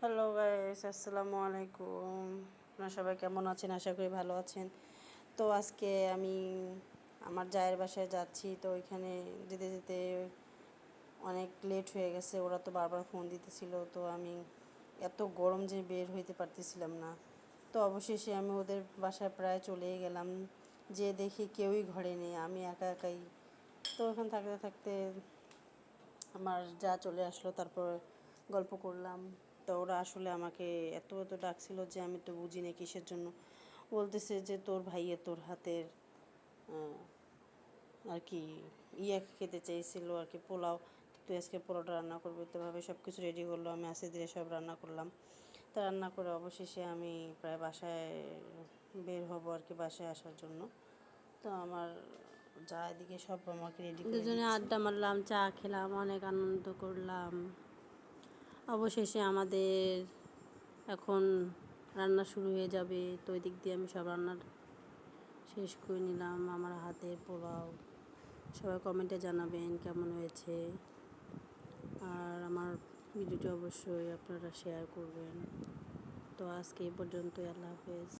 Hello guys, আসসালামু আলাইকুম। আপনারা সবাই কেমন আছেন? আশা করি ভালো আছেন। তো আজকে আমি আমার জায়ের বাসায় যাচ্ছি। তো ওইখানে যেতে যেতে অনেক লেট হয়ে গেছে। ওরা তো বারবার ফোন দিতেছিল। তো আমি এত গরম যে বের হইতে পারতেছিলাম না। তো অবশেষে আমি ওদের বাসায় প্রায় চলেই গেলাম। যে দেখি কেউই ঘরে নেই, আমি একা একাই। তো ওখানে থাকতে থাকতে আমার যা চলে আসলো, তারপর গল্প করলাম। তো ওরা আসলে আমাকে এত এত ডাকছিল যে আমি তো বুঝি না কিসের জন্য। বলতেছে যে তোর ভাইয়ে তোর হাতের আর কি খেতে চাইছিল আর কি, পোলাও। তুই আজকে পোলাওটা রান্না করবি, তো ভাবে সব কিছু রেডি করলো। আমি আস্তে ধীরে সব রান্না করলাম। তা রান্না করে অবশেষে আমি প্রায় বাসায় বের হব আর কি, বাসায় আসার জন্য। তো আমার যা এদিকে সব আমাকে রেডি করে দুজনে দিচ্ছে। আড্ডা মারলাম, চা খেলাম, অনেক আনন্দ করলাম। অবশেষে আমাদের এখন রান্না শুরু হয়ে যাবে। তো ওই দিক দিয়ে আমি সব রান্নার শেষ করে নিলাম। আমার হাতের পোলাও, সবাই কমেন্টে জানাবেন কেমন হয়েছে। আর আমার ভিডিওটি অবশ্যই আপনারা শেয়ার করবেন। তো আজকে এই পর্যন্তই। আল্লাহ হাফেজ।